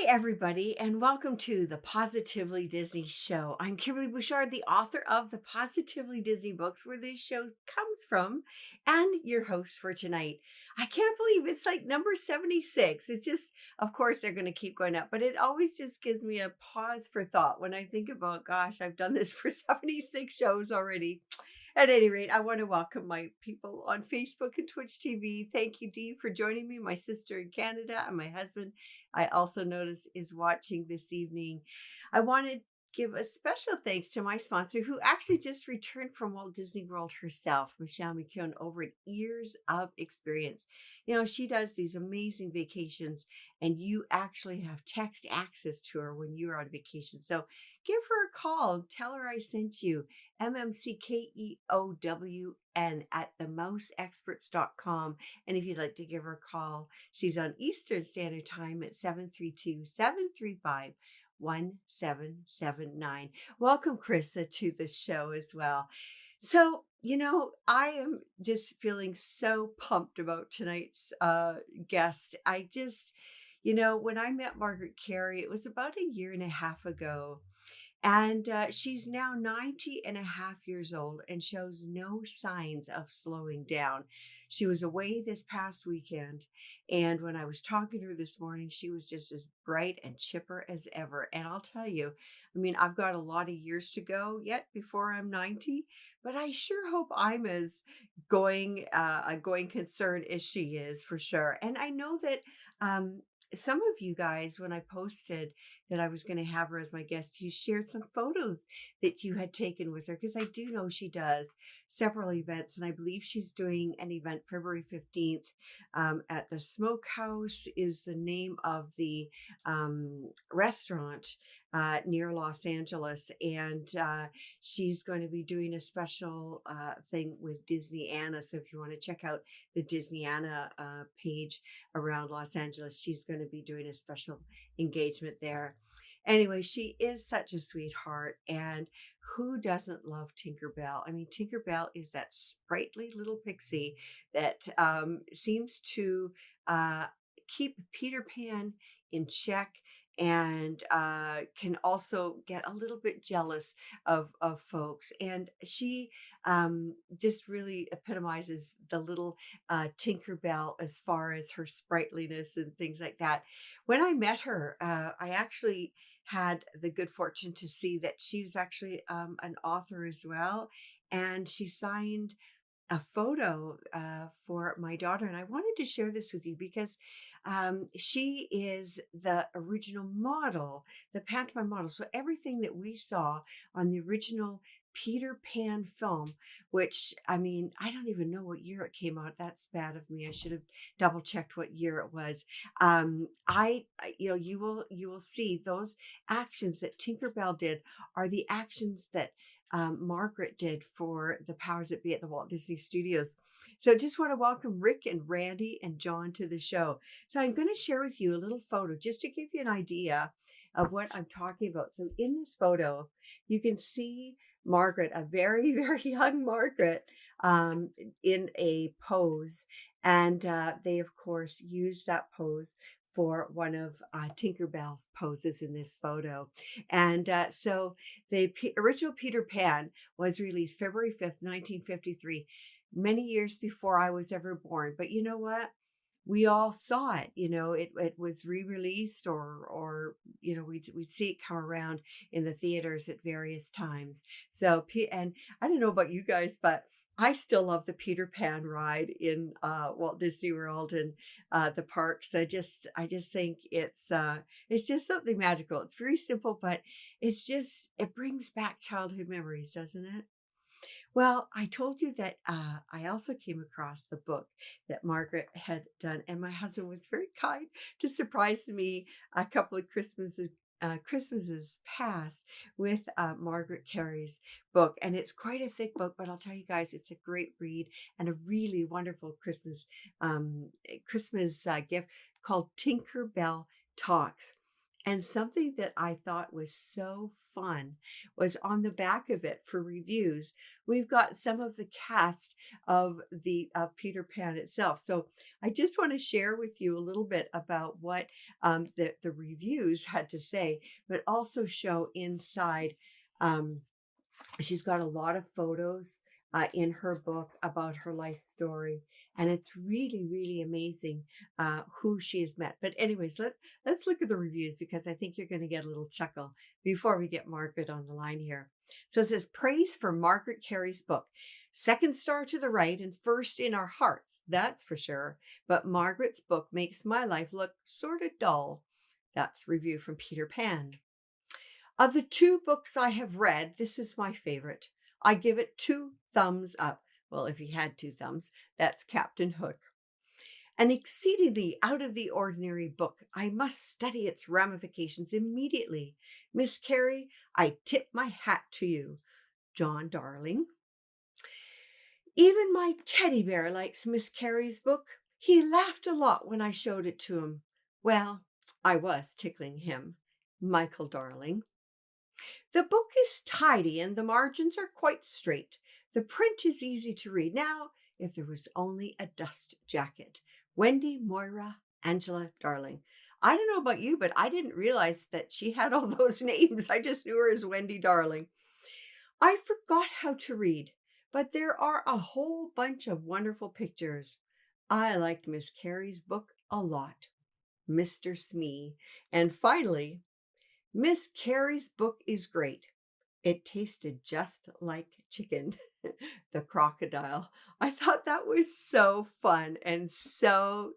everybody, and welcome to the Positively Disney Show. I'm Kimberly Bouchard, the author of the Positively Disney books, where this show comes from, and your host for tonight. I can't believe it's like number 76. It's just, of course, they're going to keep going up, but it always just gives me a pause for thought when I think about, gosh, I've done this for 76 shows already. At any rate, I want to welcome my people on Facebook and Twitch TV. Thank you, Dee, for joining me, my sister in Canada, and my husband, I also notice, is watching this evening. I wanted to give a special thanks to my sponsor, who actually just returned from Walt Disney World herself, Michelle McKeown, over years of experience. You know, she does these amazing vacations, and you actually have text access to her when you're on vacation. So give her a call. Tell her I sent you. MMCKEOWN at themouseexperts.com. And if you'd like to give her a call, she's on Eastern Standard Time at 732-735-1779. Welcome, Krista, to the show as well. So, I am just feeling so pumped about tonight's guest. When I met Margaret Kerry, it was about a year and a half ago. And she's now 90 and a half years old and shows no signs of slowing down. She was away this past weekend. And when I was talking to her this morning, she was just as bright and chipper as ever. And I'll tell you, I mean, I've got a lot of years to go yet before I'm 90, but I sure hope I'm as a going concern as she is, for sure. And I know that some of you guys, when I posted that I was going to have her as my guest, you shared some photos that you had taken with her, because I do know she does several events, and I believe she's doing an event February 15th at the Smokehouse is the name of the restaurant near Los Angeles, and she's going to be doing a special thing with Disney Anna. So if you want to check out the Disney Anna page around Los Angeles, she's going to be doing a special engagement there. Anyway, she is such a sweetheart, and who doesn't love Tinkerbell? I mean, Tinkerbell is that sprightly little pixie that seems to keep Peter Pan in check, and can also get a little bit jealous of folks. And she just really epitomizes the little Tinkerbell as far as her sprightliness and things like that. When I met her, I actually had the good fortune to see that she was actually an author as well. And she signed a photo for my daughter. And I wanted to share this with you because she is the original model, the pantomime model. So everything that we saw on the original Peter Pan film, which, I mean, I don't even know what year it came out. That's bad of me. I should have double checked what year it was. You will see those actions that Tinkerbell did are the actions that Margaret did for the powers that be at the Walt Disney Studios. So just want to welcome Rick and Randy and John to the show. So I'm going to share with you a little photo just to give you an idea of what I'm talking about. So in this photo, you can see Margaret, a very, very young Margaret, in a pose. And they, of course, used that pose for one of Tinkerbell's poses in this photo. And so the original Peter Pan was released February 5th, 1953, many years before I was ever born. But you know what? We all saw it. It was re-released, or we'd see it come around in the theaters at various times. So, and I don't know about you guys, but I still love the Peter Pan ride in Walt Disney World and the parks. I just think it's just something magical. It's very simple, but it brings back childhood memories, doesn't it? Well, I told you that I also came across the book that Margaret had done, and my husband was very kind to surprise me a couple of Christmases past with Margaret Kerry's book. And it's quite a thick book, but I'll tell you guys, it's a great read and a really wonderful Christmas gift called Tinkerbell Talks. And something that I thought was so fun was on the back of it for reviews. We've got some of the cast of the of Peter Pan itself. So I just want to share with you a little bit about what the reviews had to say, but also show inside. Um, She's got a lot of photos in her book about her life story, and it's really, really amazing who she has met. But anyways, let's look at the reviews because I think you're going to get a little chuckle before we get Margaret on the line here. So it says praise for Margaret Kerry's book. Second star to the right and first in our hearts, that's for sure. But Margaret's book makes my life look sort of dull. That's review from Peter Pan. Of the two books I have read, this is my favorite. I give it 2 thumbs up. Well, if he had 2 thumbs, that's Captain Hook. An exceedingly out of the ordinary book. I must study its ramifications immediately. Miss Carey, I tip my hat to you. John Darling. Even my teddy bear likes Miss Carey's book. He laughed a lot when I showed it to him. Well, I was tickling him. Michael Darling. The book is tidy and the margins are quite straight. The print is easy to read. Now, if there was only a dust jacket. Wendy, Moira, Angela, Darling. I don't know about you, but I didn't realize that she had all those names. I just knew her as Wendy Darling. I forgot how to read, but there are a whole bunch of wonderful pictures. I liked Miss Carey's book a lot. Mr. Smee. And finally, Miss Carey's book is great. It tasted just like chicken. The crocodile. I thought that was so fun and so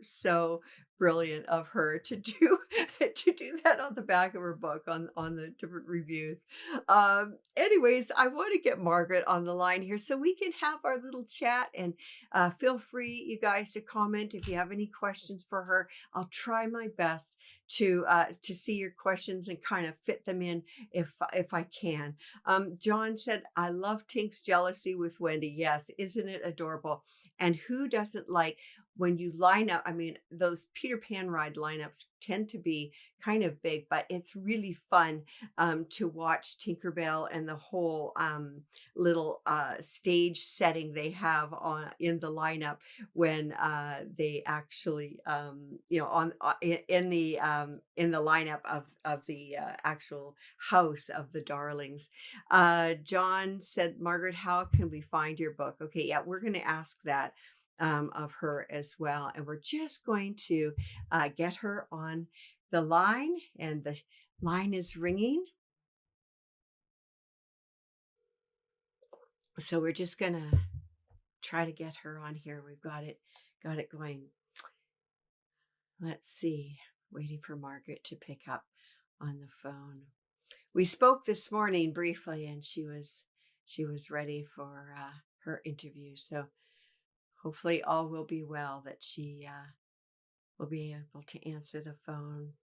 brilliant of her to do to do that on the back of her book on the different reviews. Anyways, I want to get Margaret on the line here so we can have our little chat, and feel free, you guys, to comment if you have any questions for her. I'll try my best to see your questions and kind of fit them in if I can. John said, I love Tink's jealousy with Wendy. Yes, isn't it adorable? And who doesn't like when you line up? I mean, those Peter Pan ride lineups tend to be kind of big, but it's really fun to watch Tinkerbell and the whole little stage setting they have on in the lineup when they actually, on in the lineup of the actual house of the Darlings. John said, Margaret, how can we find your book? Okay, yeah, we're going to ask that of her as well. And we're just going to get her on the line, and the line is ringing. So we're just going to try to get her on here. We've got it going. Let's see. Waiting for Margaret to pick up on the phone. We spoke this morning briefly, and she was ready for her interview. So hopefully all will be well, that she will be able to answer the phone.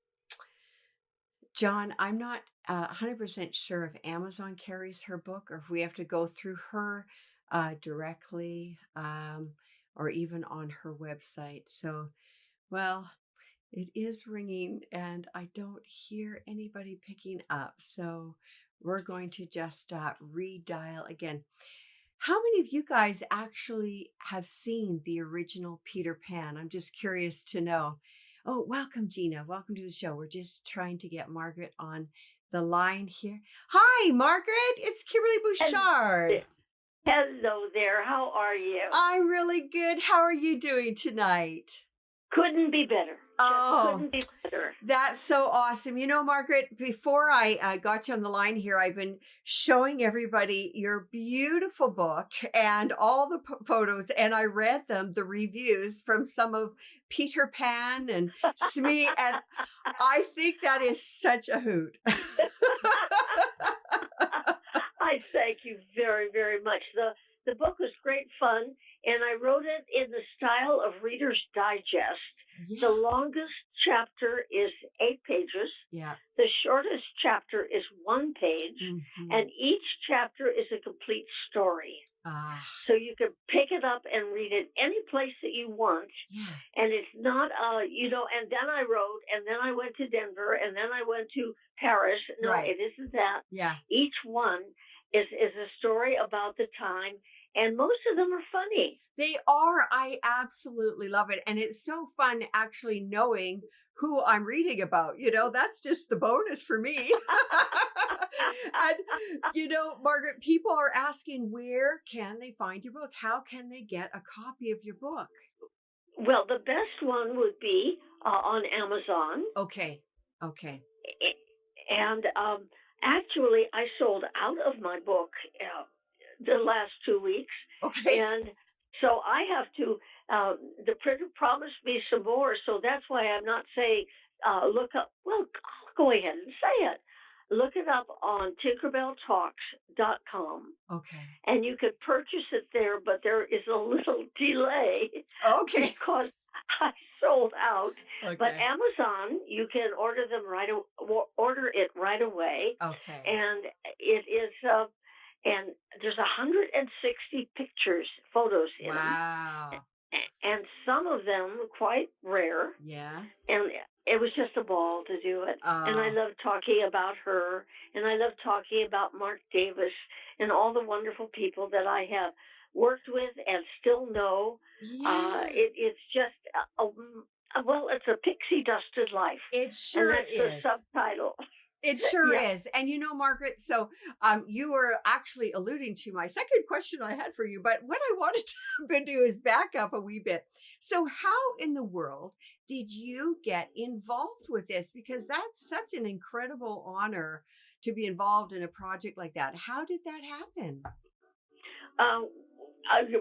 John, I'm not 100% sure if Amazon carries her book or if we have to go through her directly, or even on her website. So, well, it is ringing and I don't hear anybody picking up. So we're going to just redial again. How many of you guys actually have seen the original Peter Pan? I'm just curious to know. Oh, welcome, Gina. Welcome to the show. We're just trying to get Margaret on the line here. Hi, Margaret. It's Kimberly Bouchard. Hello there. How are you? I'm really good. How are you doing tonight? Couldn't be better. Couldn't be better. That's so awesome. You know, Margaret, before I got you on the line here, I've been showing everybody your beautiful book and all the photos, and I read the reviews from some of Peter Pan and Smee, and I think that is such a hoot. I thank you very, very much. The book was great fun, and I wrote it in the style of Reader's Digest. The Yeah. longest chapter is 8 pages. Yeah. The shortest chapter is 1 page, Hmm. and each chapter is a complete story. Ah, So you can pick it up and read it any place that you want. yeah. And it's not, and then I wrote, and then I went to Denver, and then I went to Paris. No, Right. it isn't that. Yeah. Each one is a story about the time, and most of them are funny. They are. I absolutely love it. And it's so fun actually knowing who I'm reading about. That's just the bonus for me. And, Margaret, people are asking, where can they find your book? How can they get a copy of your book? Well, the best one would be on Amazon. Okay. Okay. And actually, I sold out of my book the last 2 weeks, Okay. and so I have to. The printer promised me some more, so that's why I'm not saying look up. Well, I'll go ahead and say it. Look it up on tinkerbelltalks.com, Okay. and you could purchase it there, but there is a little delay Okay. because I sold out. But Okay. Amazon, you can order it right away, Okay. and it is and there's 160 pictures, photos in them, Wow. and some of them quite rare, Yes. and it was just a ball to do it. And I Oh, love talking about her, and I love talking about Mark Davis and all the wonderful people that I have worked with and still know. yeah. It's just well, it's a pixie dusted life, It and sure that's the is. subtitle. It sure Yeah. is. And Margaret, so you were actually alluding to my second question I had for you, but what I wanted to do is back up a wee bit. So, how in the world did you get involved with this? Because that's such an incredible honor to be involved in a project like that. How did that happen? Um,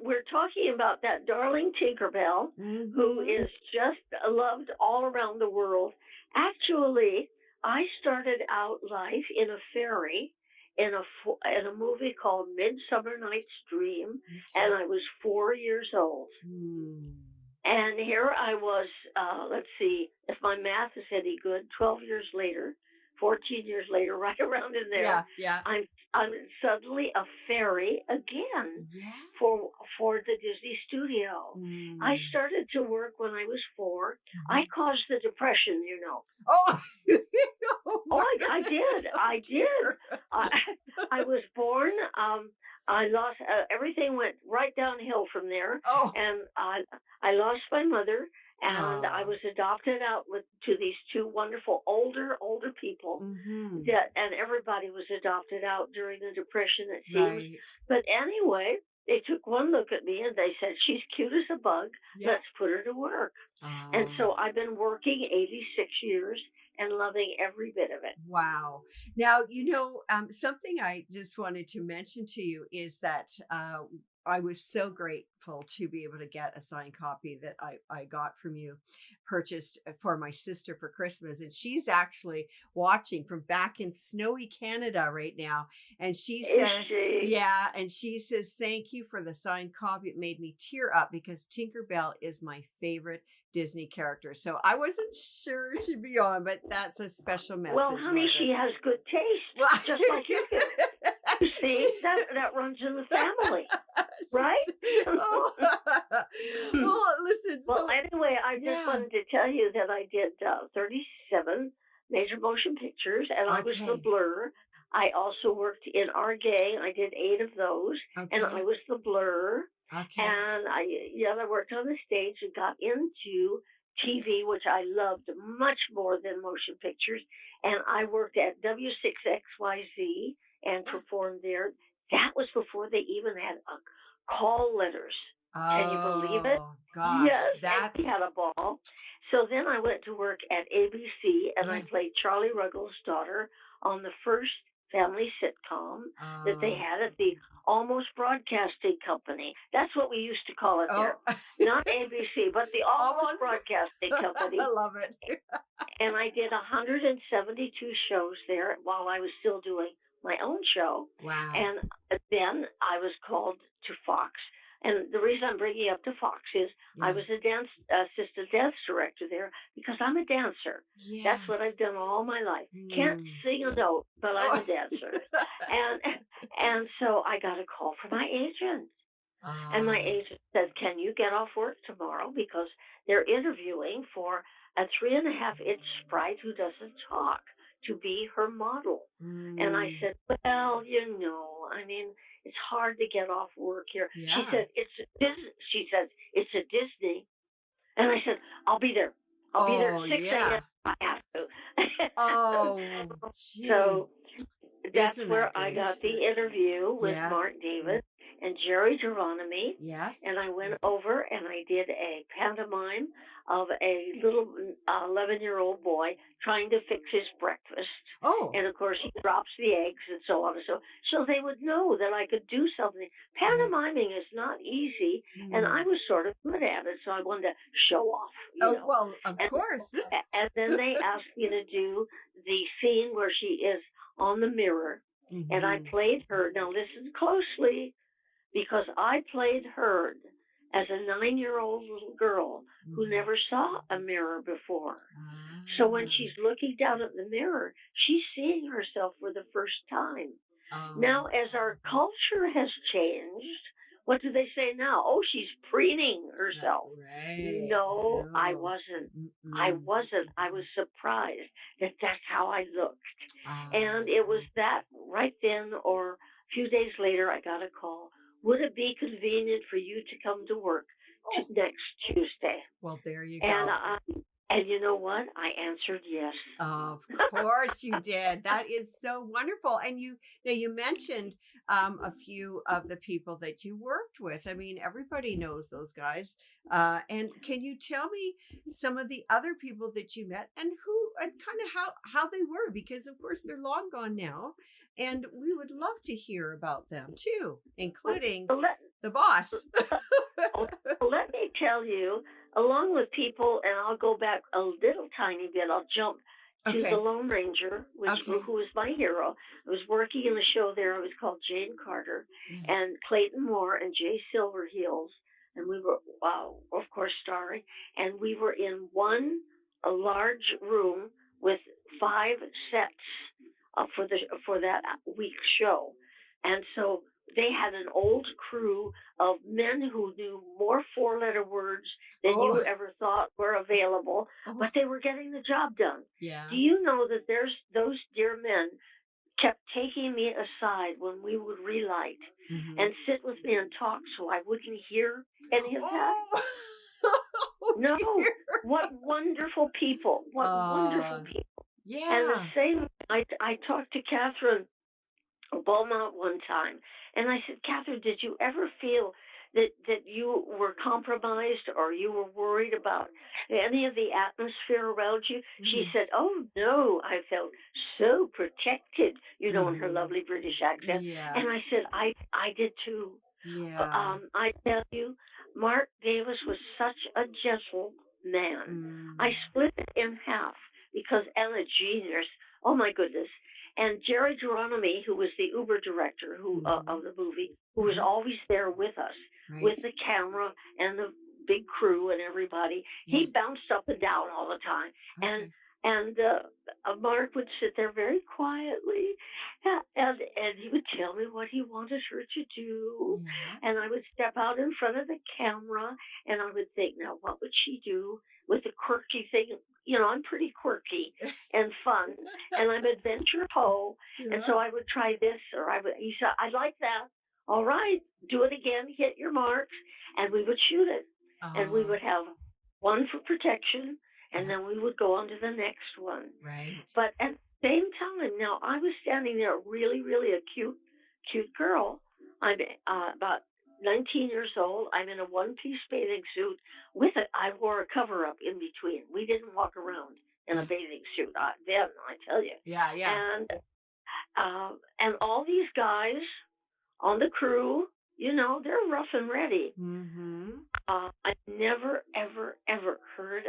we're talking about that darling Tinkerbell, who Mm-hmm. is just loved all around the world. Actually, I started out life in a fairy in a movie called Midsummer Night's Dream, and Okay. I was 4 years old. Hmm. And here I was, let's see, if my math is any good, 12 years later, 14 years later, right around in there, Yeah. Yeah. I'm I'm suddenly a fairy again Yes. for the Disney studio. I Mm. started to work when I was 4. I Mhm. caused the depression. Oh, oh Oh, my I did. I did. dear. I, I was born. I lost everything went right downhill from there, Oh, and I lost my mother, and I oh. was adopted out with to these two wonderful older people. Mhm. And everybody was adopted out during the depression, it seems. Right. But anyway, they took one look at me and they said, "She's cute as a bug. Yeah. Let's put her to work." And Oh, so I've been working 86 years and loving every bit of it. wow. Now, something I just wanted to mention to you is that I was so grateful to be able to get a signed copy that I got from you, purchased for my sister for Christmas. And she's actually watching from back in snowy Canada right now. And she Is said, she? yeah, and she says, thank you for the signed copy. It made me tear up because Tinkerbell is my favorite Disney character. So I wasn't sure she'd be on, but that's a special Well, message, honey, she Margaret. has good taste, Well, just like you do. You she, see, that runs in the family, right? oh. Well, listen, Well, so anyway, I just yeah. wanted to tell you that I did 37 major motion pictures, and I was the Okay. blur. I also worked in Our Gang. I did 8 of those, and I Okay. was the blur. Okay. And I worked on the stage and got into TV, which I loved much more than motion pictures. And I worked at W6XYZ and Yeah. performed there. That was before they even had call letters. Can you believe it? Oh gosh, Yes, and we had that's a ball. So then I went to work at ABC and I yeah. played Charlie Ruggles' daughter on the first family sitcom that they Oh. had at the Almost Broadcasting Company. That's what we used to call it there. Oh. Not ABC, but the Almost Almost. Broadcasting I Company. love it. And I did 172 shows there while I was still doing my own show. Wow. And then I was called to Fox And the reason I'm bringing up to Fox is I Yeah. was a dance assistant dance director there because I'm a dancer. That's what Yes. I've done all my life. Can't Mm. sing a note, but I'm Oh. a dancer. And and so I got a call from my agent. And my Ah. agent said, "Can you get off work tomorrow? Because they're interviewing for a 3.5-inch sprite who doesn't talk to be her model." And I Mm. said, "Well, I mean, it's hard to get off work here." She Yeah. said, She said, "It's a Disney." And I said, "I'll be there. I'll be there at Oh, 6 a.m. yeah. I have to." Oh, gee. So that's Isn't that where I great? got the interview with Yeah. Mark Davis and Jerry Geronimi. Yes. And I went over and I did a pantomime of a little 11-year-old boy trying to fix his breakfast. Oh, And of course, he drops the eggs and so on and so they would know that I could do something. right. Pantomiming is not easy, and I Mm. was sort of good at it, so I wanted to show off, Oh, well, of And course. and then they asked me to do the scene where she is on the mirror, and I Hmm. played her. Now listen closely, because I played her as a 9-year-old little girl who Hmm. never saw a mirror before. So when Ah. she's looking down at the mirror, she's seeing herself for the first time. Oh, Now, as our culture has changed, what do they say now? Oh, she's preening herself. right. No, I No. wasn't. I Mm-mm. wasn't. I was surprised that that's how I looked. Ah. And it was that right then or a few days later, I got a call. Would it be convenient for you to come to work Oh, next Tuesday? well, there you And go. you know what? I answered yes. Of course you did. That is so wonderful. And you mentioned a few of the people that you worked with. I mean, everybody knows those guys. And can you tell me some of the other people that you met and who and kind of how they were? Because of course they're long gone now, and we would love to hear about them too, Well, including let, the boss. Well, let me tell you, along with people, and I'll go back a little tiny bit. I'll jump to the Okay. Lone Ranger, Okay. who was my hero. I was working in a show there. It was called Jane Carter, Yeah. and Clayton Moore and Jay Silverheels, and we were, of course, starring. And we were in a large room with 5 sets for that week's show, and so they had an old crew of men who knew more four-letter words than Oh. you ever thought were available, Oh. but they were getting the job done. Do Yeah. you know that there's those dear men kept taking me aside when we would relight Hmm. and sit with me and talk so I wouldn't hear any of that? Oh. Oh No. dear. What wonderful people. What wonderful Uh, people. And the yeah. same, I talked to Catherine Beaumont one time, and I said, "Catherine, did you ever feel that you were compromised or you were worried about any of the atmosphere around you?" She Mhm. said, "Oh no, I felt so protected," in her Mhm. lovely British accent. And Yes. I said, "I did too." Yeah. I tell you, Mark Davis was such a gentle man. I Mm. split it in half because, and a genius. Oh my goodness. And Jerry Geronimi, who was the Uber director of Mhm. the movie, who was Mhm. always there with us, Right. with the camera and the big crew and everybody, Yeah. he bounced up and down all the time. And Okay. and Mark would sit there very quietly, and he would tell me what he wanted her to do, and Yes. I would step out in front of the camera, and I would think, now what would she do with the quirky thing? I'm pretty quirky and fun, and I'm adventure ho, and Yeah. so I would try this, or he said, "I like that. All right, do it again, hit your marks," and we would shoot it, and we Oh, would have one for protection, and yeah. then we would go on to the next one. Right. But at the same time, now I was standing there, really, really a cute girl. I'm about 19 years old. I'm in a one-piece bathing suit I wore a cover-up in between. We didn't walk around in a Yeah. bathing suit then, I tell you. Yeah. Yeah. And all these guys on the crew, they're rough and ready. Mhm. I never, ever, ever heard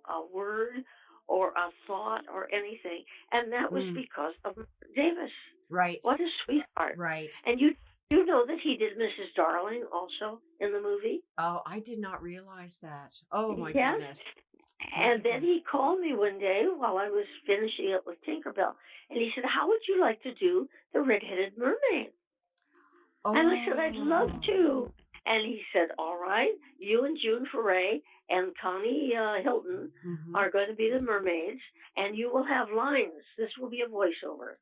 a word or a thought or anything, and that was Mm. because of Davis. Right. What a sweetheart! Right. And you You know that he did Mrs. Darling also in the movie? Oh, I did not realize that. Oh my Yes. goodness. Look And at then that. he called me one day while I was finishing up with Tinkerbell, and he said, "How would you like to do the Red-Headed Mermaid?" And I said, "I'd love Oh. to." And he said, "All right, you and June Foray and Connie Hilton Hmm. are going to be the mermaids, and you will have lines. This will be a voiceover."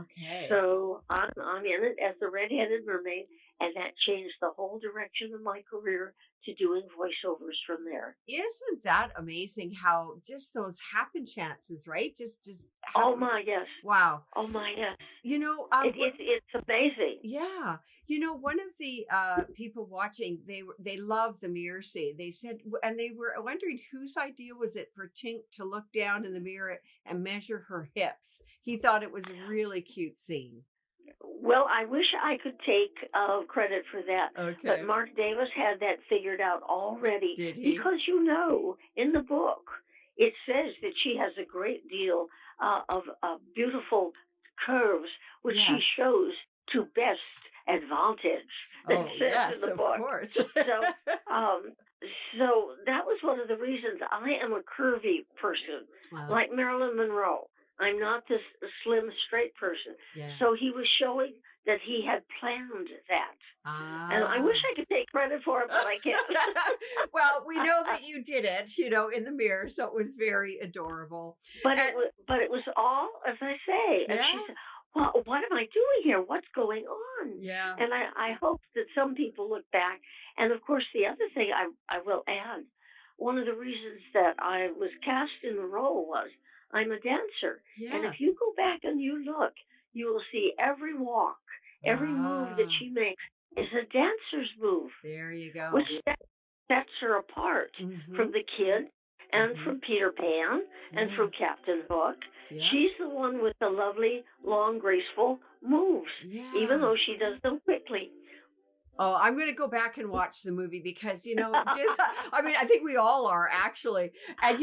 Okay. So I'm in it as the Red-Headed Mermaid, and that changed the whole direction of my career to doing voiceovers from there. Isn't that amazing how just those happen chances, right? Just Oh happen. my yes, Wow. oh my yes. You know, It's amazing. yeah, one of the people watching, they love the mirror scene. They said, and they were wondering whose idea was it for Tink to look down in the mirror and measure her hips. He thought it was a really cute scene. Well, I wish I could take credit for that, but Okay. Mark Davis had that figured out already Did he? because in the book it says that she has a great deal of beautiful curves, which she Yes. shows to best advantage. It Oh, says in yes, the of book. course. So, um, so that was one of the reasons I am a curvy person, like Okay. Marilyn Monroe. I'm not this slim, straight person. Yeah. So he was showing that he had planned that. And I wish Ah. I could take credit for it, but I can't. Well, we know that you did it, in the mirror, so it was very adorable. And But it was all as I say. And yeah, she said, "Well, what am I doing here? What's going on?" yeah, And I hope that some people look back. And of course, the other thing I will add, one of the reasons that I was cast in the role was I'm a dancer, and if yes. you go back and you look, you will see every walk, every move that Ah, she makes is a dancer's move, there you which go. sets her apart Mm-hmm. from the kid and Mm-hmm. from Peter Pan and Yeah, from Captain Hook. yeah, She's the one with the lovely, long, graceful moves, even yeah. though she does them quickly. Oh, I'm going to go back and watch the movie because, just, I mean, I think we all are actually. And,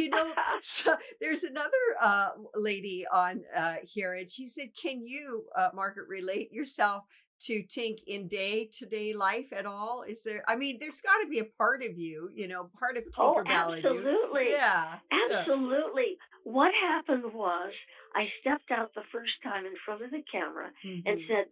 so there's another lady on here, and she said, can you, Margaret, relate yourself to Tink in day to day life at all? Is there, I mean, there's got to be a part of you, part of Oh, Tinkerbell in you. absolutely. Yeah. Yeah. Absolutely. What happened was I stepped out the first time in front of the camera and Hmm. said,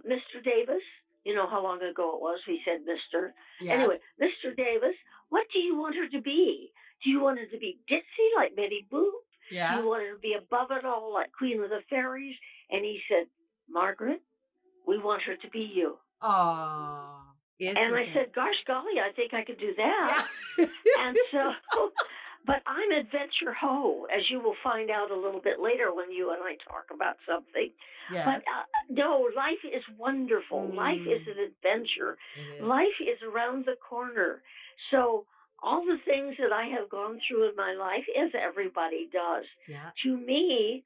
"Mr. Davis," you know how long ago it was we said Mr. Anyway, Yes. "Mr. Davis, what do you want her to be? Do you want her to be ditzy like Betty Boop? Do you Yeah. want her to be above it all like Queen of the Fairies?" And he said, "Margaret, we want her to be you." Oh, And isn't I it? said, "Gosh golly, I think I could do that." Yeah. And so, but I'm Adventure Ho, as you will find out a little bit later when you and I talk about something. But Yes. no, life is wonderful. Life is Mm, an adventure. it is. Life is around the corner. So, all the things that I have gone through in my life, as everybody does, Yeah. to me,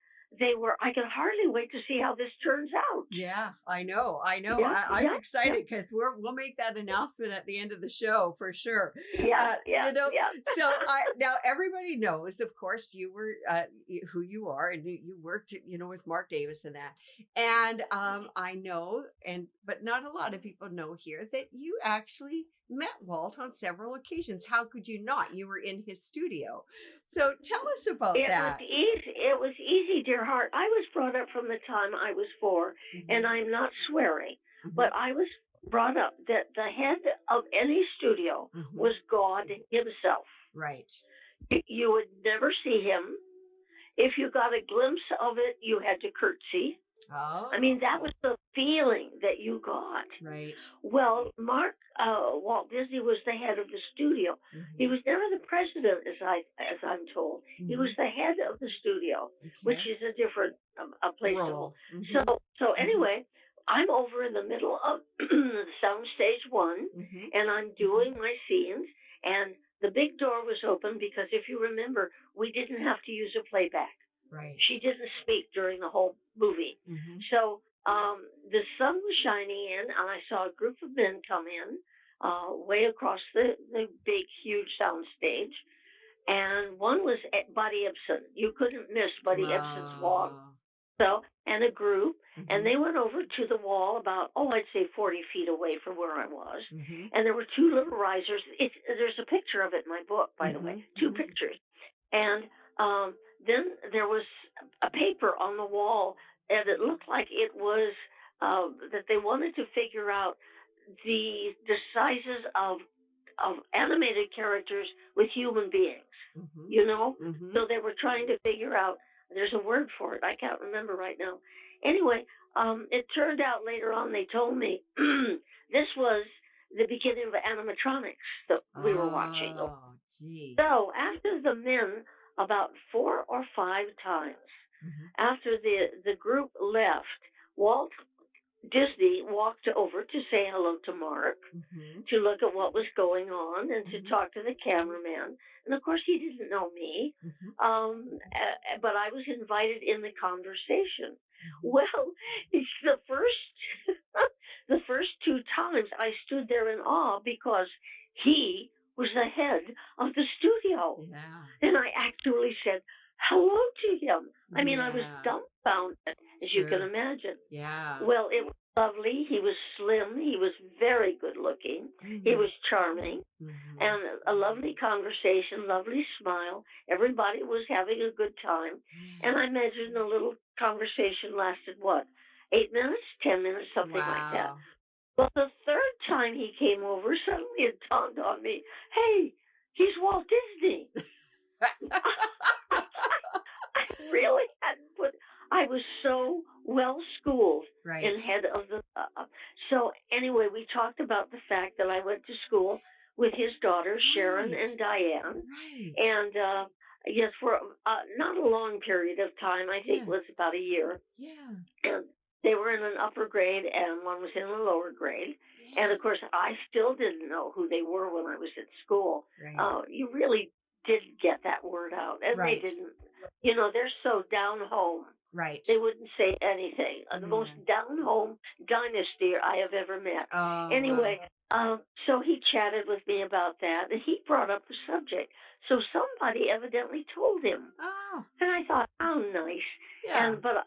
I can hardly wait to see how this turns out. Yeah, I know. I know. Yeah, I'm yeah, yeah, excited because we'll make that announcement at the end of the show for sure. yeah, yeah, yeah. So now everybody knows, of course, you were who you are, and you worked, with Mark Davis and that. And I know, but not a lot of people know here that you actually met Walt on several occasions. How could you not? You were in his studio. So tell us about It was that. easy. It was easy, dear heart. I was brought up from the time I was 4, and Hmm. I'm not swearing, Hmm. but I was brought up that the head of any studio Hmm. was God Himself. Right. You would never see him. If you got a glimpse of it, you had to curtsy. I mean, that Oh. was the feeling that you got. Right. Well, Walt Disney was the head of the studio. He Mhm. was never the president, as I'm told. He was Mhm. the head of the studio, which Okay. is a different a place to hold. Roll. Mhm. So Mhm. anyway, I'm over in the middle of soundstage one, Mhm. and I'm doing my scenes, and the big door was open because if you remember, we didn't have to use a playback. Right. She didn't speak during the whole movie. Mhm. So the sun was shining in, and I saw a group of men come in way across the big, huge sound stage. And one was Buddy Ibsen. You couldn't miss Buddy Ibsen's walk. Oh. So, and a group, and Mhm. they went over to the wall about, oh, I'd say 40 feet away from where I was. Mhm. And there were two little risers. There's a picture of it in my book, by the way, Mhm. two Mhm. pictures. And then there was a paper on the wall, and it looked like it was that they wanted to figure out the sizes of animated characters with human beings, Mhm. you know? Mhm. So they were trying to figure out, there's a word for it. I can't remember right now. Anyway, it turned out later on, they told me this was the beginning of animatronics that we were watching. Oh, gee. So after the men, about 4 or 5 times Mhm. after the group left, Walt Disney walked over to say hello to Mark, Mhm. to look at what was going on and to Mhm. talk to the cameraman. And of course, he didn't know me, Mhm. but I was invited in the conversation. Mhm. Well, it's the first, the first 2 times I stood there in awe because he was the head of the studio. Yeah. And I actually said hello to him. I mean, I was Yeah. dumbfounded, as you can Sure. imagine. Yeah. Well, it was lovely. He was slim. He was very good looking. He Mhm. was charming. Mhm. And a lovely conversation, lovely smile. Everybody was having a good time. Yeah. And I imagine the little conversation lasted what? 8 minutes, 10 minutes, something like that. Wow. Well, the third time he came over, suddenly it dawned on me, hey, he's Walt Disney. I really hadn't put. I was so well schooled in Right. head of the. So anyway, we talked about the fact that I went to school with his daughters Sharon Right. and Diane, Right. and yes, for not a long period of time. I think Yeah. it was about a year, Yeah. and they were in an upper grade, and one was in a lower grade. And Yeah. of course, I still didn't know who they were when I was at school. Right. You really didn't get that word out, and they Right. didn't. You know, they're so down home. Right. They wouldn't say anything. The most Yeah. down home dynasty I have ever met. Oh, wow. Anyway, so he chatted with me about that, and he brought up the subject. So somebody evidently told him, Oh, and I thought, how nice. yeah. And but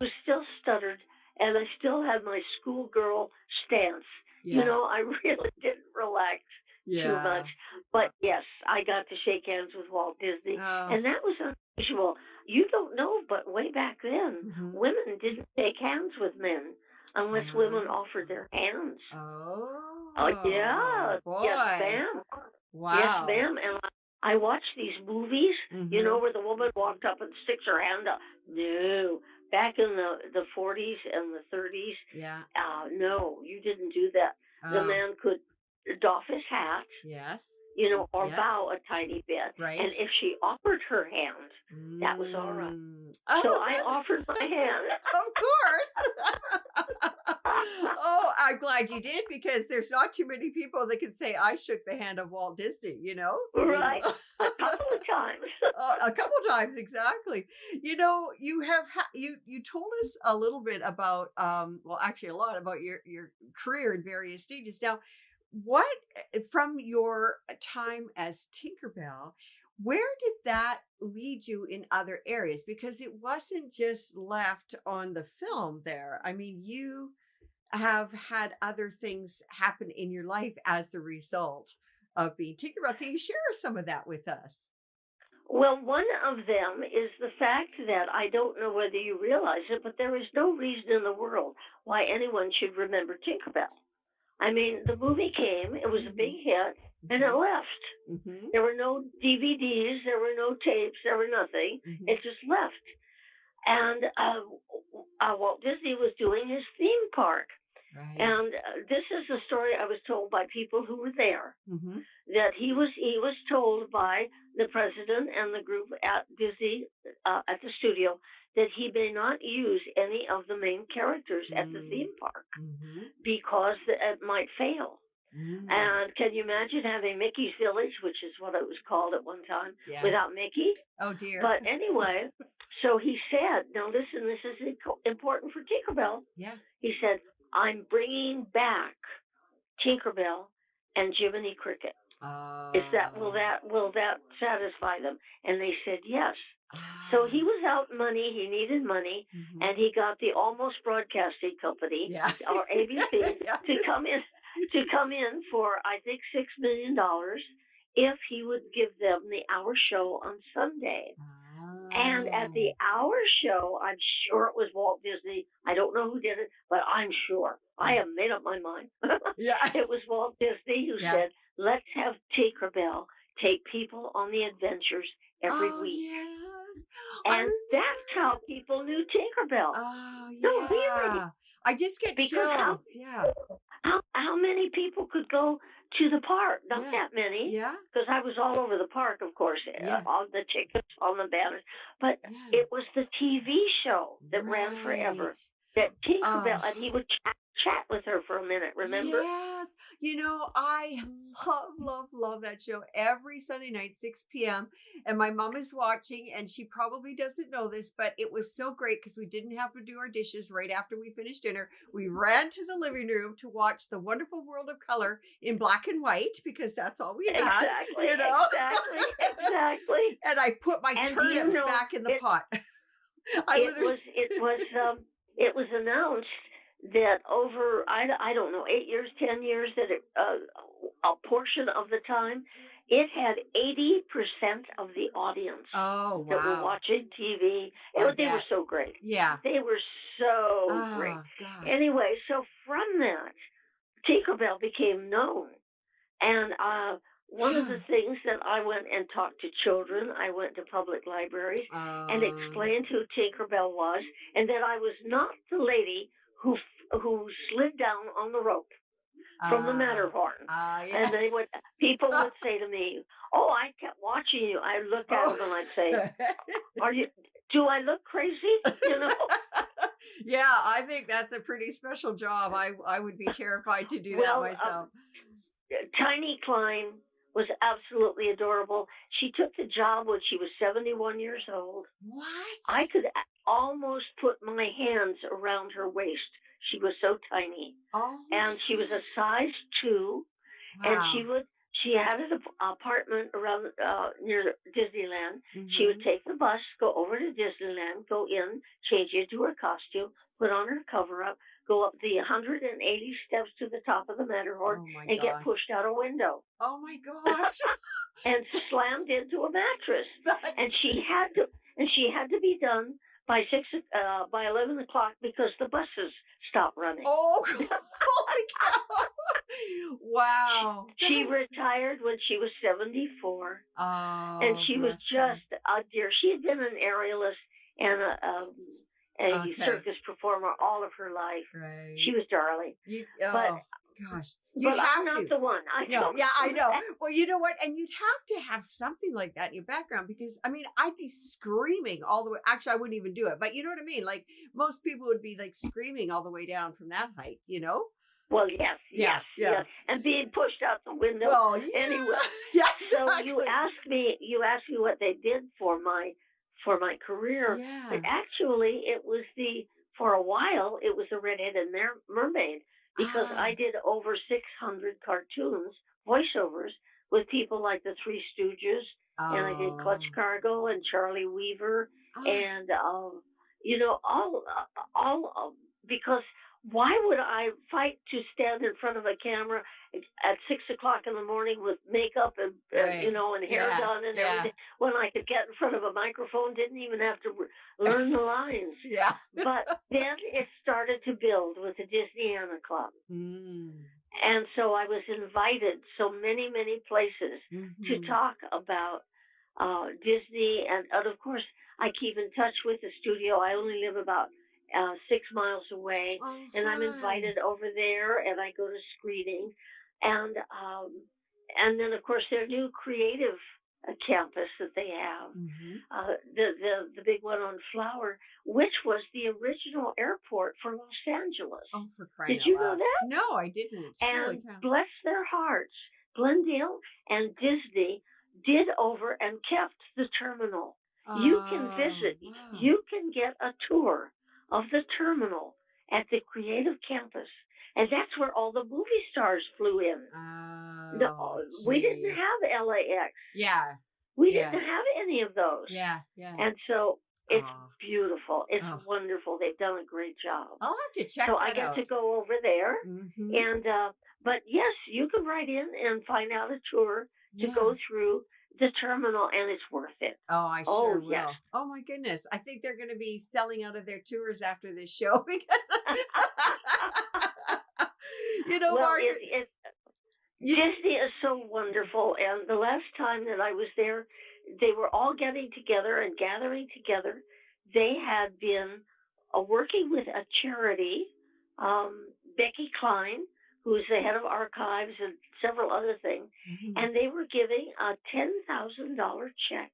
was still stuttered, and I still had my schoolgirl stance. You know, Yes. I really didn't relax too much. Yeah. But yes, I got to shake hands with Walt Disney, Oh. and that was unusual. You don't know, but way back then, Mhm. women didn't shake hands with men unless women Ah. offered their hands. Oh Oh, yeah, yes, boy. ma'am. Yes, Wow. ma'am. And I watch these movies, you know, Mhm. where the woman walked up and sticks her hand up. No, back in the 40s and the 30s, Yeah. no, you didn't do that. The Oh, man could doff his hat, yes. you know, or Yep. bow a tiny bit, and Right. if she offered her hand, that was all right. Mm. So Oh, I offered my hand. of course. Oh, I'm glad you did because there's not too many people that can say I shook the hand of Walt Disney, you know? Right, a couple of times. A couple times, exactly. You have you told us a little bit about well, actually a lot about your career in various stages. Now, what from your time as Tinkerbell, where did that lead you in other areas? Because it wasn't just left on the film there. I mean, you have had other things happen in your life as a result of being Tinkerbell. Can you share some of that with us? Well, one of them is the fact that I don't know whether you realize it, but there is no reason in the world why anyone should remember Tinkerbell. I mean, the movie came, it was a big Mhm. hit, and it Mhm. left. Mhm. There were no DVDs, there were no tapes, there were nothing. Mhm. It just left. And Walt Disney was doing his theme park. Right. And this is the story I was told by people who were there, Mhm. that he was told by the president and the group at Disney at the studio that he may not use any of the main characters at the Mm. theme park Mhm. because it might fail. Mm. And can you imagine having Mickey's Village, which is what it was called at one time, Yeah. without Mickey? Oh dear. But anyway, so he said, now listen, this is important for Tinkerbell. Yeah. He said, I'm bringing back Tinkerbell and Jiminy Cricket. Is that Oh. will that satisfy them? And they said yes. So he Ah. was out money. He needed money, Mhm. and he got the Almost Broadcasting Company Yeah. or ABC Yeah. to come in for I think $6 million if he would give them the hour show on Sunday. And at the Oh. hour show, I'm sure it was Walt Disney. I don't know who did it, but I'm sure. I Yeah. have made up my mind. Yeah. It was Walt Disney who Yeah. said, let's have Tinkerbell take people on the adventures every Oh, week. yes. I And that's remember. how people knew Tinkerbell. Oh, No, really. yeah. I just get Because how chills. Yeah. how many people could go to the park? Not Yeah. that many, Yeah. because I was all over the park, of course, Yeah. on the tickets, on the banners. But Yeah. it was the TV show that ran Right. forever. That Oh. Tinkerbell, and he would chat with her for a minute. Remember? Yes. I love, love, love that show every Sunday night, 6 p.m. And my mom is watching, and she probably doesn't know this, but it was so great because we didn't have to do our dishes right after we finished dinner. We ran to the living room to watch The Wonderful World of Color in black and white because that's all we had, Exactly, you know? exactly, exactly. And I put my And you turnips know, back in the pot. I it literally, was it was it was announced that over I don't know 8 years 10 years that a portion of the time it had 80% of the audience oh, that were wow. watching TV. I They were bet. so great. Yeah. They were so great. Oh, gosh. Anyway, so from that, Tinkerbell became known. And one of the things that I went and talked to children, I went to public libraries and Um, explained who Tinkerbell was, and that I was not the lady who slid down on the rope from the Matterhorn. yeah. And people would say to me, "Oh, I kept watching you." I'd look at Oh. them and I'd say, "Are you? Do I look crazy?" You know. Yeah, I think that's a pretty special job. I would be terrified to do that Well, myself. Tiny Klein was absolutely adorable. She took the job when she was 71 years old. I What? could almost put my hands around her waist. She was so tiny. Oh my And she was a gosh. size 2, and Wow. she had an apartment around near Disneyland. She would Hmm. take the bus, go over to Disneyland, go in, change into her costume, put on her cover up, go up the 180 steps to the top of the Matterhorn, Oh my and get gosh. pushed out a window Oh my gosh. and slammed into a mattress. That's And she crazy. had to be done by by 11 o'clock because the buses stopped running. Oh, holy cow. Wow. She retired when she was 74, and Oh, she was bless her. just a dear. She had been an aerialist and a Okay. circus performer all of her life. Right. She was darling, but Oh gosh. You'd I'm have not to. the one. I No, don't yeah, I do know. that. Well, you know what? And you'd have something like that in your background because I mean, I'd be screaming all the way. Actually, I wouldn't even do it, but you know what I mean? Like most people would be like screaming all the way down from that height, you know? Well, yes, Yeah, yes, yeah. yes, and being pushed out the window. Well, yeah. Anyway, Yeah, so exactly. you asked me what they did for my career, but Yeah. actually it was for a while it was the redheaded mermaid because I Ah. did over 600 cartoons voiceovers with people like the Three Stooges, and I did Clutch Oh. Cargo and Charlie Weaver, Ah. and all because why would I fight to stand in front of a camera at 6 o'clock in the morning with makeup Right. and hair Yeah. done and Yeah. everything when I could get in front of a microphone, didn't even have to learn the lines. Yeah. But then it started to build with the Disneyana Club. Mm. And so I was invited so many, many places to Hmm. talk about Disney. And of course, I keep in touch with the studio. I only live about 6 miles away, Oh, and I'm fun. invited over there, and I go to screenings. And then, of course, their new creative campus that they have, Hmm. the big one on Flower, which was the original airport for Los Angeles. Oh, for crying Did out you know loud. that? No, I didn't. Holy And cow. bless their hearts, Glendale and Disney did over and kept the terminal. You can Oh, visit, wow. you can get a tour of the terminal at the Creative Campus. and that's where all the movie stars flew in. No, Oh, we didn't gee. have LAX. Yeah. We Yeah. didn't have any of those. Yeah. Yeah. And so it's Oh. beautiful. It's Oh. wonderful. They've done a great job. I'll have to check So I that get to out. go over there. Mhm. And, but yes, you can write in and find out a tour to Yeah. go through the terminal, and it's worth it. Oh, I Oh, sure yes. will. Oh my goodness. I think they're going to be selling out of their tours after this show because Well, Margaret, you, Disney is so wonderful. And the last time that I was there, they were all getting together and gathering together. They had been working with a charity, Becky Klein, who's the head of archives and several other things, Mhm. and they were giving a $10,000 check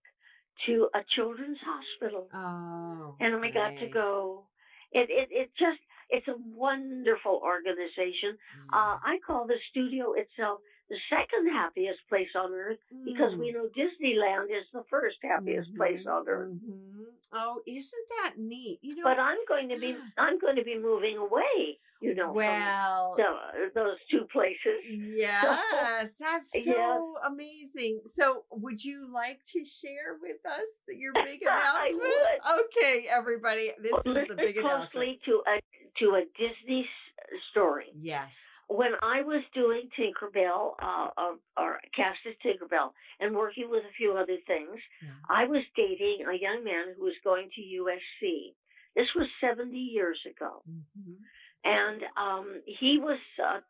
to a children's hospital, Oh, and I got to nice. go. It just it's a wonderful organization. Yeah. I call the studio itself the second happiest place on earth because we Mm. know Disneyland is the first happiest place Mhm. on earth. Mhm. Oh, isn't that neat? But I'm going to be moving away, from Well, those two places. So yes, that's yes, so amazing. So, would you like to share with us your big I announcement? would. Okay, everybody, this is the Listen big announcement. closely to a Disney story. Yes. When I was doing Tinkerbell, or cast as Tinkerbell, and working with a few other things, Yeah. I was dating a young man who was going to USC. This was 70 years ago. Mhm. And he was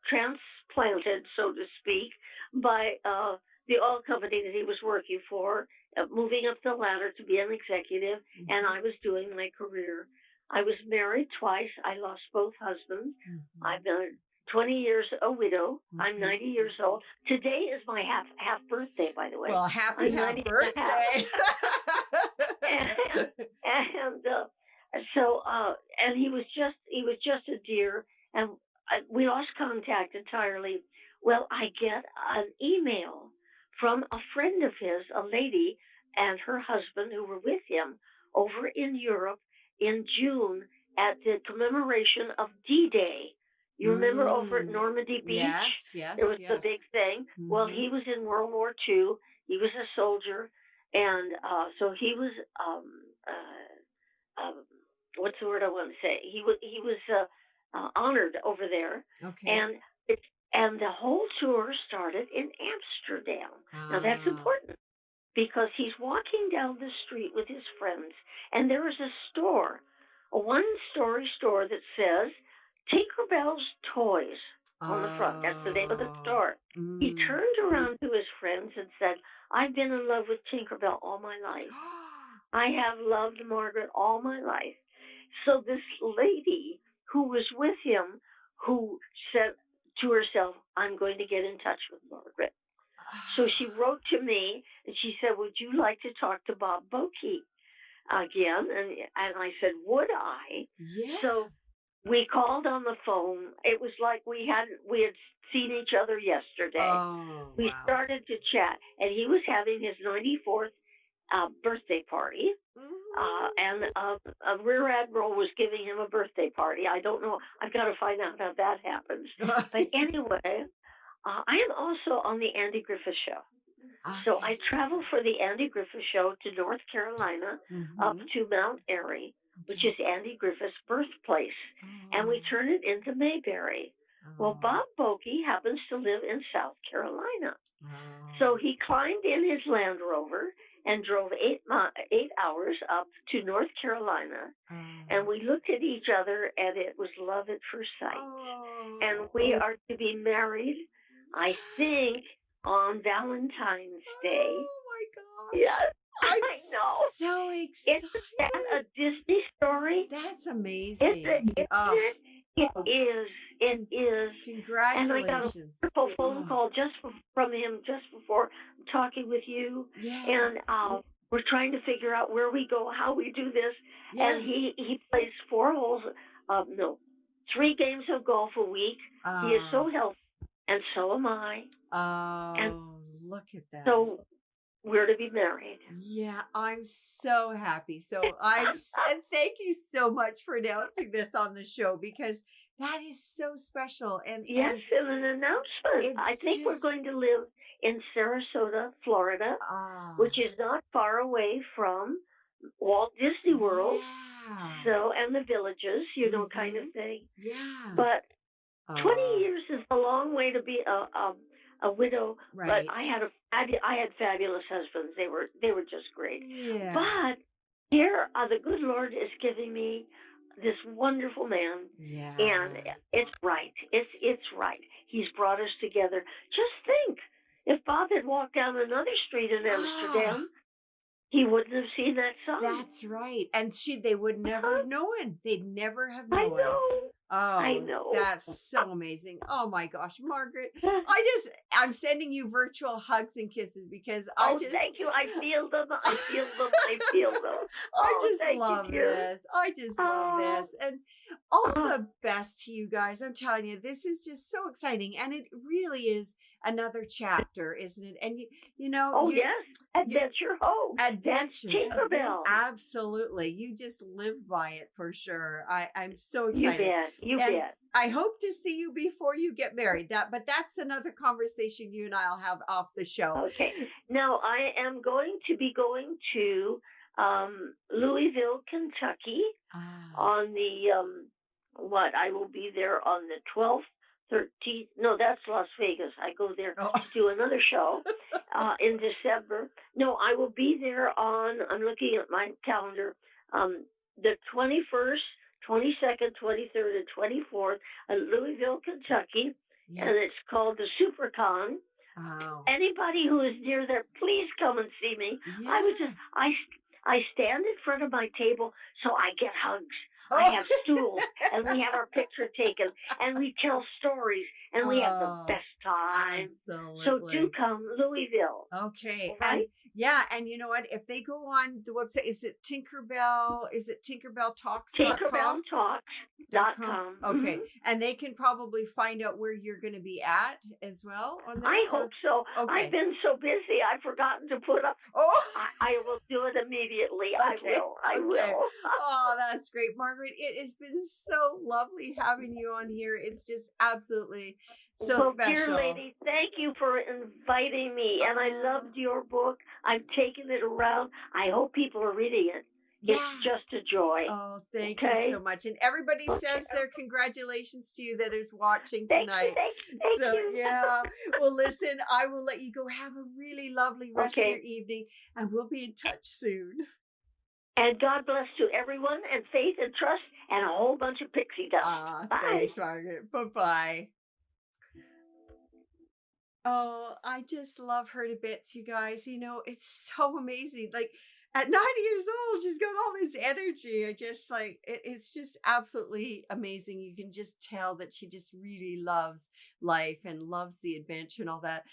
transplanted, so to speak, by the oil company that he was working for, moving up the ladder to be an executive, and Mhm. I was doing my career. I was married twice. I lost both husbands. I've Mhm. been 20 years a widow. I'm Mhm. 90 years old. Today is my half birthday, by the way. Well, happy I'm half 90 and a half. birthday. And so and he was just a dear, and we lost contact entirely. Well, I get an email from a friend of his, a lady, and her husband who were with him over in Europe in June at the commemoration of D-Day. You remember over at Mm. Normandy Beach? Yes, There yes, was the yes. big thing. Well, he Mhm. was in World War II. He was a soldier, and so he was um, what's the word I want to say? He was honored over there, Okay. and it and the whole tour started in Amsterdam. Now that's Ah. important because he's walking down the street with his friends, and there is a store, a one-story store that says Tinkerbell's Toys on the front. That's the name of the Oh. store. He Mm. turned around to his friends and said, "I've been in love with Tinkerbell all my life. I have loved Margaret all my life." So this lady who was with him, who said to herself, "I'm going to get in touch with Margaret." So she wrote to me and she said, "Would you like to talk to Bob Bokey again?" And I said, "Would I?" Yeah. So we called on the phone. It was like we had seen each other yesterday. Oh, We wow. started to chat, and he was having his 94th birthday party. Mhm. And a rear admiral was giving him a birthday party. I don't know. I've got to find out how that happens. But anyway, I am also on the Andy Griffith Show. So Okay. I travel for the Andy Griffith Show to North Carolina, up Mhm. to Mount Airy, which Okay. is Andy Griffith's birthplace, and we Oh. turn it into Mayberry. Well, Oh. Bob Bokey happens to live in South Carolina. So Oh. he climbed in his Land Rover and drove 8 hours up to North Carolina, and Oh. we looked at each other, and it was love at first sight. And we Oh. are to be married, I think, on Valentine's Day. Oh my gosh. Yes, I'm I know. so Isn't that excited. a Disney story? That's Isn't amazing. it? Oh, It is. It con- is. And I got a congratulations. wonderful phone Oh, call from him just before talking with you, yeah. and we're trying to figure out where we go, how we do this. And Yeah. he plays 4 holes, no, 3 games of golf a week. He is Oh, so healthy, and so am I. And oh, look at that. so we're to be married. Yeah, I'm so happy. So and thank you so much for announcing this on the show because That is so special, Yes, and and an announcement. I it's think we're just going to live in Sarasota, Florida, which ah, is not far away from Walt Disney World. yeah. So, and the villages, kind of Mhm. thing. Yeah. But 20 Oh, years is a long way to be a widow, but right. I had fabulous husbands. They were just great. Yeah. But here, the good Lord is giving me this wonderful man, and Yeah. it's right. It's right. He's brought us together. Just think, if Bob had walked down another street in Ah, Amsterdam, he wouldn't have seen that sign. that's right. And they would never have Huh? known. They'd never have I known. know. I Oh, know. that's so amazing. Oh my gosh, Margaret. I'm sending you virtual hugs and kisses because Oh, thank you. I feel them. I feel them. I feel them. I Oh, just thank you, love dear. this. I just love Oh, this. And all oh, the best to you guys. I'm telling you, this is just so exciting. And it really is another chapter, isn't it? And you know, oh yes. you Adventure Ho. That's adventure. Tinkerbell. Absolutely. You just live by it for sure. I'm so You excited. bet. You And bet. I hope to see you before you get married. But that's another conversation you and I'll have off the show. Okay. Now I am going to be going to Louisville, Kentucky Ah. on the what? I will be there on the 12th, 13th. No, that's Las Vegas. I go there Oh. to do another show in December. No, I will be there on. I'm looking at my calendar. The 21st, 22nd, 23rd, and 24th in Louisville, Kentucky, Yeah. and it's called the SuperCon. Oh. Anybody who is near there, please come and see me. I was just Yeah. I stand in front of my table so I get hugs. I Oh. have stools and we have our picture taken and we tell stories and we have the Oh, best time. So do absolutely. come, Louisville. Okay. All And right? yeah, and you know what? If they go on the website, is it tinkerbelltalks.com? Dot com. TinkerbellTalks.com. Okay. And they can probably find out where you're going to be at as well on there I hope or so. I've okay. been so busy I've forgotten to put up. Oh, I will do it immediately. I okay. will. I Okay. will. Oh, that's great. Margaret, it has been so lovely having you on here. It's just absolutely so Well, dear special. lady, thank you for inviting me. And I Oh, loved your book. I'm taking it around. I hope people are reading it. It's yeah. just a joy. Oh, thank you Okay? so much. And everybody Okay. says their congratulations to you that is watching Thank you, tonight. thank you, thank So, you. yeah. Well, listen, I will let you go. Have a really lovely rest of your Okay. evening, and we'll be in touch soon. And God bless to everyone and faith and trust and a whole bunch of pixie dust. Bye. Thanks, Margaret. Bye bye. Oh, I just love her to bits, you guys. You know, it's so amazing. Like at 90 years old, she's got all this energy. I just like it's just absolutely amazing. You can just tell that she just really loves life and loves the adventure and all that.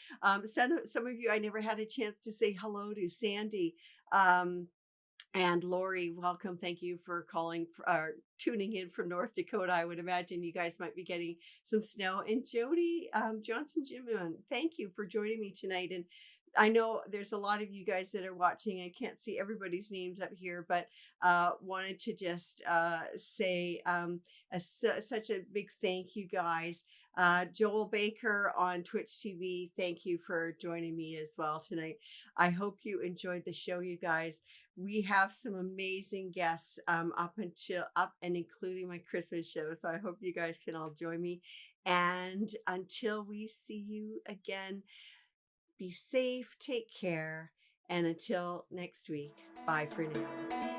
Some of you I never had a chance to say hello to Sandy. And Lori, welcome. Thank you for calling, tuning in from North Dakota. I would imagine you guys might be getting some snow. And Jody Johnson Jimon, thank you for joining me tonight. And I know there's a lot of you guys that are watching. I can't see everybody's names up here, but wanted to just say such a big thank you, guys. Joel Baker on Twitch TV, thank you for joining me as well tonight. I hope you enjoyed the show, you guys. We have some amazing guests up and including my Christmas show. So I hope you guys can all join me. And until we see you again, be safe, take care, and until next week, bye for now.